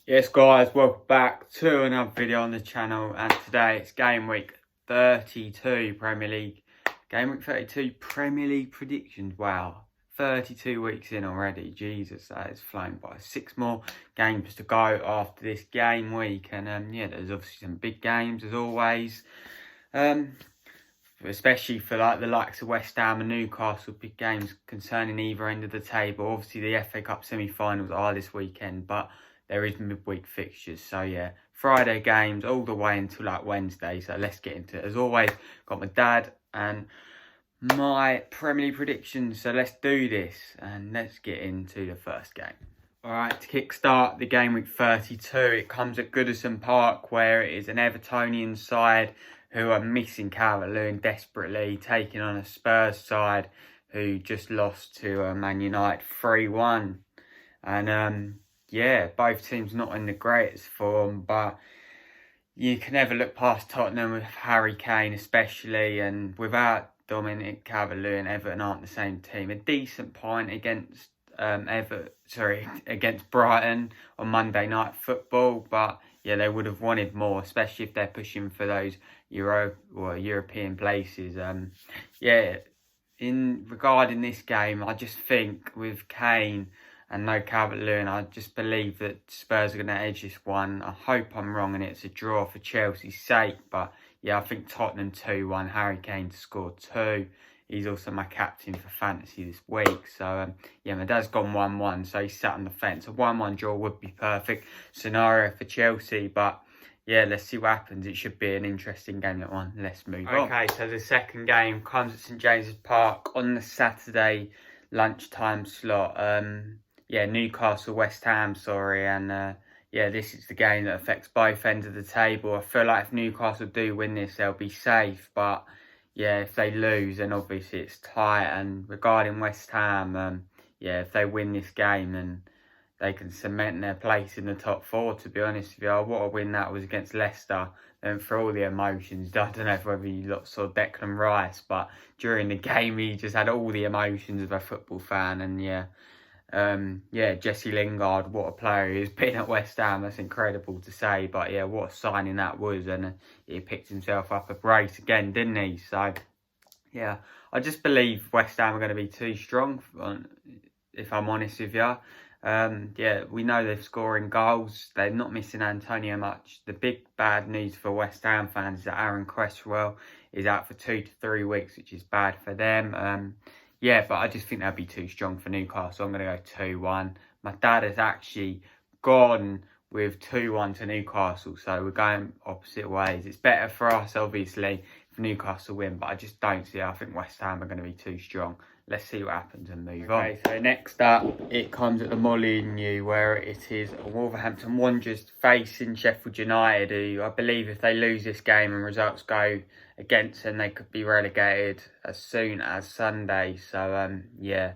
Yes guys, welcome back to another video on the channel, and today it's game week 32 Premier League. Game week 32 Premier League predictions. Wow, 32 weeks in already. Jesus, that is flown by. 6 more games to go after this game week, and yeah, there's obviously some big games as always. Especially for the likes of West Ham and Newcastle, big games concerning either end of the table. Obviously the FA Cup semi-finals are this weekend, but there is midweek fixtures. So yeah, Friday games all the way until Wednesday. So let's get into it. As always, got my dad and my Premier League predictions. So let's do this and let's get into the first game. Alright, to kickstart the game week 32, it comes at Goodison Park, where it is an Evertonian side who are missing Calvert-Lewin desperately, taking on a Spurs side who just lost to Man United 3-1. And yeah, both teams not in the greatest form, but you can never look past Tottenham with Harry Kane especially, and without Dominic Calvert-Lewin, Everton aren't the same team. A decent point against against Brighton on Monday Night Football, but yeah, they would have wanted more, especially if they're pushing for those European places. Yeah, regarding this game, I just think with Kane and no Calvert-Lewin, I just believe that Spurs are going to edge this one. I hope I'm wrong and it's a draw for Chelsea's sake, but yeah, I think Tottenham 2-1, Harry Kane to score 2. He's also my captain for fantasy this week. So, yeah, my dad's gone 1-1, so he's sat on the fence. A 1-1 draw would be perfect scenario for Chelsea, but yeah, let's see what happens. It should be an interesting game, that one. Let's move on. Okay, so the second game comes at St James's Park on the Saturday lunchtime slot. Yeah, Newcastle, West Ham, and yeah, this is the game that affects both ends of the table. I feel like if Newcastle do win this, they'll be safe, but yeah, if they lose, then obviously it's tight. And regarding West Ham, yeah, if they win this game, then they can cement their place in the top 4, to be honest with you. What a win that was against Leicester. And for all the emotions, I don't know whether you lot saw Declan Rice, but during the game, he just had all the emotions of a football fan. And yeah, yeah, Jesse Lingard, what a player he has been at West Ham. That's incredible to say, but yeah, what a signing that was. And he picked himself up a brace again, didn't he? So yeah, I just believe West Ham are going to be too strong, if I'm honest with you. Yeah, we know they're scoring goals. They're not missing Antonio much. The big bad news for West Ham fans is that Aaron Cresswell is out for 2 to 3 weeks, which is bad for them. Yeah, but I just think they'll be too strong for Newcastle. I'm going to go 2-1. My dad has actually gone with 2-1 to Newcastle, so we're going opposite ways. It's better for us, obviously, if Newcastle win, but I just don't see it. I think West Ham are going to be too strong. Let's see what happens and move on. Okay, so next up, it comes at the Molineux, where it is Wolverhampton Wanderers facing Sheffield United, who I believe if they lose this game and results go against them, they could be relegated as soon as Sunday. So, yeah,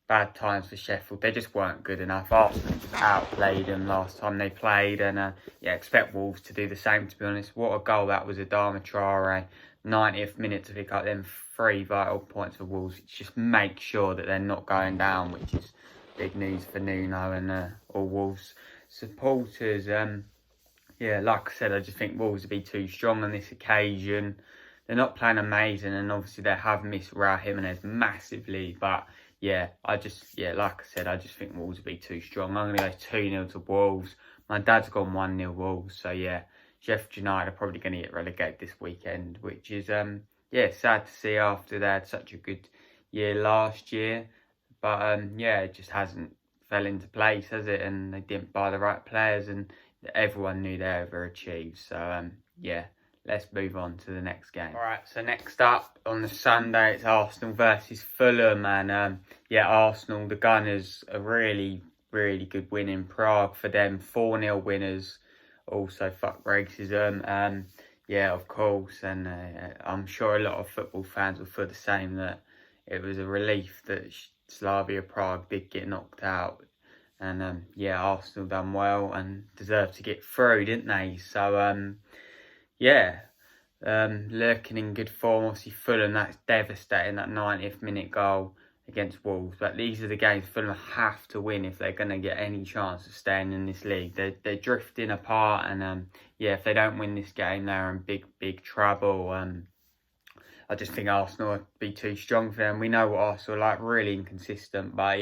bad times for Sheffield. They just weren't good enough. Arsenal just outplayed them last time they played, and yeah, expect Wolves to do the same, to be honest. What a goal that was, Adama Traore. 90th minute to pick up them 3 vital points for Wolves. Just make sure that they're not going down, which is big news for Nuno and all Wolves supporters. Yeah, like I said, I just think Wolves will be too strong on this occasion. They're not playing amazing, and obviously they have missed Raul Jimenez massively, but yeah, like I said, I just think Wolves will be too strong. I'm going to go 2-0 to Wolves. My dad's gone 1-0 Wolves, so yeah, Sheffield United are probably going to get relegated this weekend, which is, yeah, sad to see after they had such a good year last year. But, yeah, it just hasn't fell into place, has it? And they didn't buy the right players, and everyone knew they overachieved. So, yeah, let's move on to the next game. All right, so next up on the Sunday, it's Arsenal versus Fulham. And, yeah, Arsenal, the Gunners, a really, really good win in Prague for them. 4-0 winners. Also, fuck racism. Yeah, of course. And I'm sure a lot of football fans will feel the same, that it was a relief that Slavia Prague did get knocked out. And, yeah, Arsenal done well and deserved to get through, didn't they? So, yeah, lurking in good form. Obviously, Fulham, that's devastating, that 90th minute goal. against Wolves. But these are the games Fulham have to win if they're going to get any chance of staying in this league. They're drifting apart, and if they don't win this game, they're in big trouble. I just think Arsenal would be too strong for them. We know what Arsenal are like, really inconsistent, but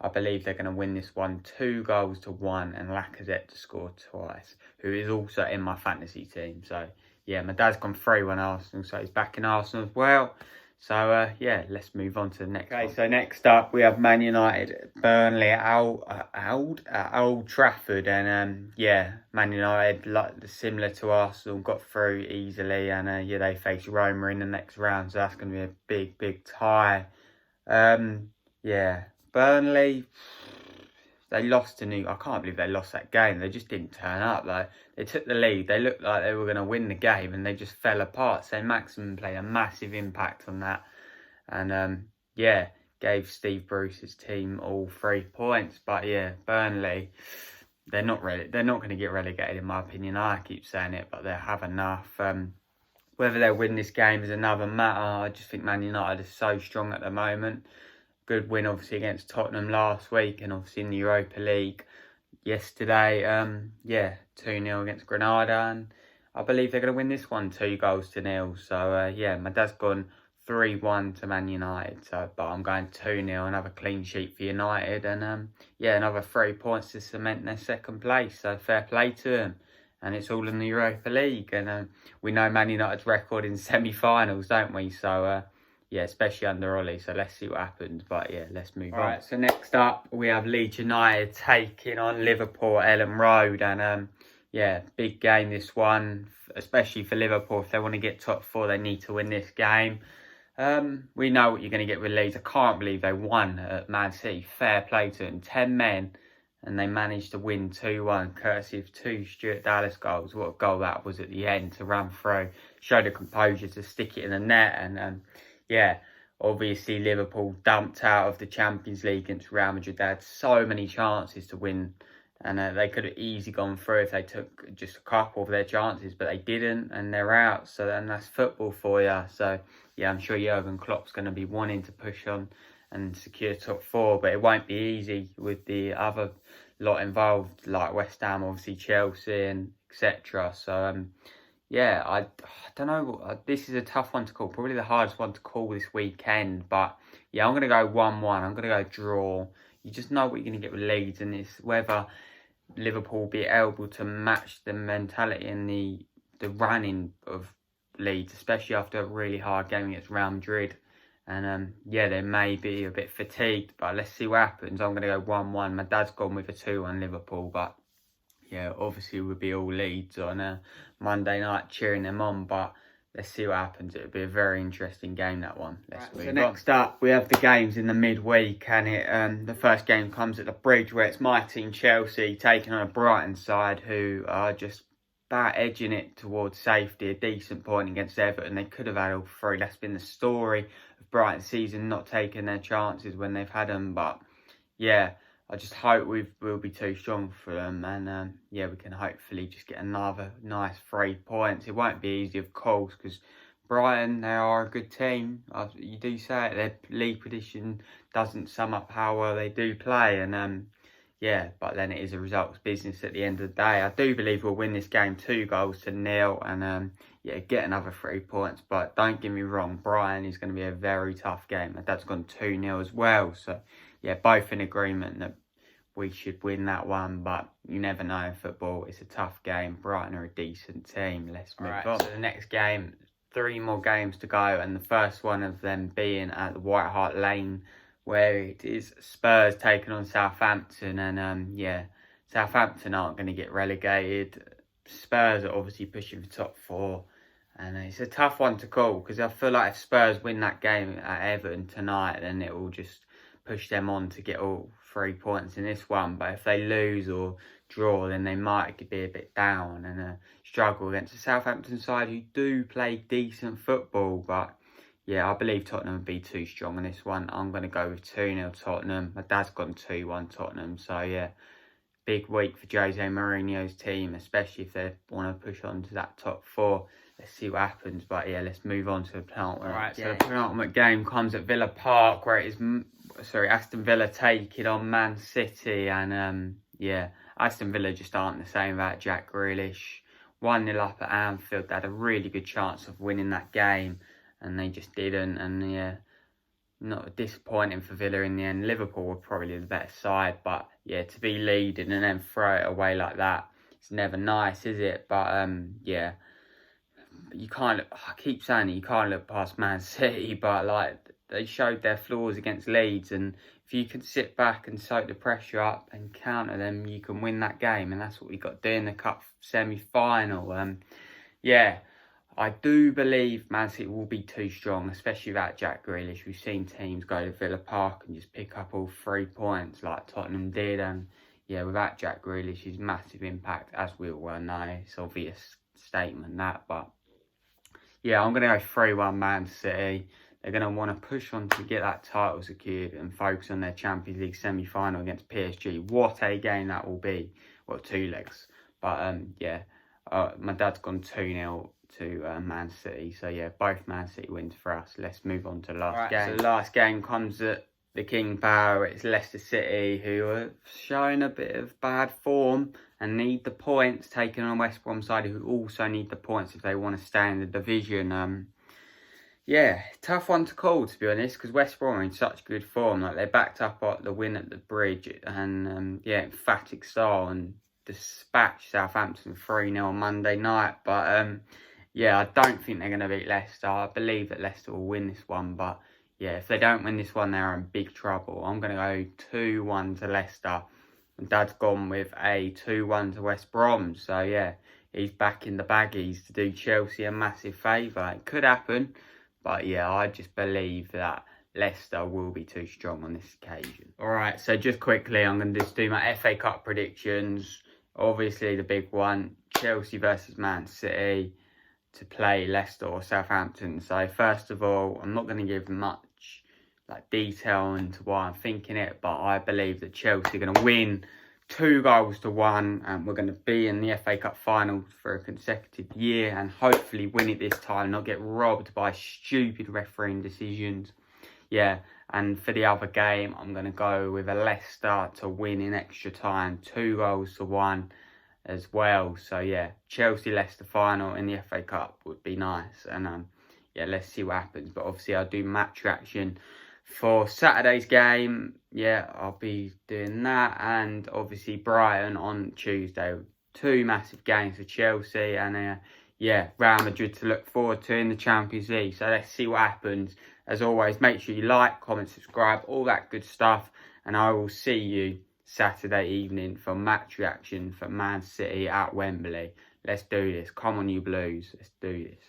I believe they're going to win this one 2-1, and Lacazette to score twice, who is also in my fantasy team. So my dad's gone 3-1 Arsenal, so he's back in Arsenal as well. So let's move on to the next one. So next up we have Man United, Burnley at Old Trafford, and Man United, similar to Arsenal, got through easily, and they face Roma in the next round, so that's going to be a big tie. Burnley, they lost to I can't believe they lost that game. They just didn't turn up. Like, they took the lead. They looked like they were going to win the game, and they just fell apart. So Maximin played a massive impact on that, and gave Steve Bruce's team all 3 points. But Burnley, they're not going to get relegated, in my opinion. I keep saying it, but they have enough. Whether they'll win this game is another matter. I just think Man United is so strong at the moment. Good win, obviously, against Tottenham last week, and obviously in the Europa League yesterday. 2-0 against Granada, and I believe they're going to win this one 2-0. So my dad's gone 3-1 to Man United. But I'm going 2-0, another clean sheet for United, and another 3 points to cement their second place. So fair play to them. And it's all in the Europa League, and we know Man United's record in semi-finals, don't we? So especially under Ollie. So let's see what happens. But let's move on. Right, so next up we have Leeds United taking on Liverpool at Ellen Road, and big game this one, especially for Liverpool. If they want to get top 4, they need to win this game. We know what you're going to get with Leeds. I can't believe they won at Man City. Fair play to them. 10 men, and they managed to win 2-1, courtesy of 2 Stuart Dallas goals. What a goal that was at the end, to run through, show the composure to stick it in the net, and obviously Liverpool dumped out of the Champions League against Real Madrid. They had so many chances to win, and they could have easily gone through if they took just a couple of their chances, but they didn't, and they're out. So then that's football for you. So I'm sure Jurgen Klopp's going to be wanting to push on and secure top 4, but it won't be easy with the other lot involved, like West Ham, obviously Chelsea, and etc. So I don't know. This is a tough one to call. Probably the hardest one to call this weekend. But I'm going to go 1-1. I'm going to go draw. You just know what you're going to get with Leeds, and it's whether Liverpool will be able to match the mentality and the running of Leeds, especially after a really hard game against Real Madrid. And they may be a bit fatigued, but let's see what happens. I'm going to go 1-1. My dad's gone with a 2-1 Liverpool, but obviously we'll be all Leeds on a Monday night cheering them on, but let's see what happens. It'll be a very interesting game, that one. So next up, we have the games in the midweek, and the first game comes at the Bridge, where it's my team Chelsea taking on a Brighton side who are just about edging it towards safety. A decent point against Everton. They could have had all 3. That's been the story of Brighton's season, not taking their chances when they've had them, but I just hope we'll be too strong for them, and we can hopefully just get another nice 3 points. It won't be easy, of course, because Brighton, they are a good team. You do say it, their league position doesn't sum up how well they do play, and but then it is a results business at the end of the day. I do believe we'll win this game 2-0, and get another 3 points. But don't get me wrong, Brighton is going to be a very tough game. My dad's gone 2-0 as well, so both in agreement that we should win that one, but you never know in football. It's a tough game. Brighton are a decent team. Let's move on. So the next game, 3 more games to go, and the first one of them being at the White Hart Lane, where it is Spurs taking on Southampton, and Southampton aren't going to get relegated. Spurs are obviously pushing for top 4, and it's a tough one to call, because I feel like if Spurs win that game at Everton tonight, then it will just push them on to get all 3 points in this one. But if they lose or draw, then they might be a bit down and struggle against the Southampton side, who do play decent football. But I believe Tottenham would be too strong in this one. I'm going to go with 2-0 Tottenham. My dad's gone 2-1 Tottenham. So big week for Jose Mourinho's team, especially if they want to push on to that top 4. let's see what happens. But yeah, let's move on to the penultimate. Alright, so the penultimate game comes at Villa Park, where it is Aston Villa taking on Man City, and yeah, Aston Villa just aren't the same without Jack Grealish. 1-0 up at Anfield. They had a really good chance of winning that game, and they just didn't. And yeah, not disappointing for Villa in the end. Liverpool were probably the better side, but yeah, to be leading and then throw it away like that, it's never nice, is it? But yeah, you can't. I keep saying it, you can't look past Man City, but like they showed their flaws against Leeds, and if you can sit back and soak the pressure up and counter them, you can win that game, and that's what we got to do in the cup semi-final. Yeah, I do believe Man City will be too strong, especially without Jack Grealish. We've seen teams go to Villa Park and just pick up all 3 points like Tottenham did, and yeah, without Jack Grealish, his massive impact, as we all well know, it's an obvious statement that, but yeah, I'm going to go 3-1 Man City. They're going to want to push on to get that title secured and focus on their Champions League semi-final against PSG. What a game that will be. Well, 2 legs. But yeah, my dad's gone 2-0 to Man City. So yeah, both Man City wins for us. Let's move on to the last game. So the last game comes at the King Power. It's Leicester City, who are showing a bit of bad form and need the points, taking on West Brom side, who also need the points if they want to stay in the division. Yeah, tough one to call, to be honest, because West Brom are in such good form. Like, they backed up the win at the Bridge and yeah, emphatic style, and dispatched Southampton 3-0 on Monday night. But yeah, I don't think they're going to beat Leicester. I believe that Leicester will win this one, but yeah, if they don't win this one, they're in big trouble. I'm going to go 2-1 to Leicester. And Dad's gone with a 2-1 to West Brom. So yeah, he's back in the baggies to do Chelsea a massive favour. It could happen. But yeah, I just believe that Leicester will be too strong on this occasion. Alright, so just quickly, I'm going to just do my FA Cup predictions. Obviously, the big one, Chelsea versus Man City to play Leicester or Southampton. So first of all, I'm not going to give much detail into why I'm thinking it, but I believe that Chelsea are going to win 2-1, and we're going to be in the FA Cup final for a consecutive year and hopefully win it this time, not get robbed by stupid refereeing decisions. Yeah, and for the other game, I'm going to go with a Leicester to win in extra time, 2-1 as well. So yeah, Chelsea-Leicester final in the FA Cup would be nice, and yeah, let's see what happens. But obviously I'll do match reaction for Saturday's game. Yeah, I'll be doing that, and obviously Brighton on Tuesday. 2 massive games for Chelsea, and yeah, Real Madrid to look forward to in the Champions League. So let's see what happens. As always, make sure you like, comment, subscribe, all that good stuff, and I will see you Saturday evening for match reaction for Man City at Wembley. Let's do this. Come on, you Blues. Let's do this.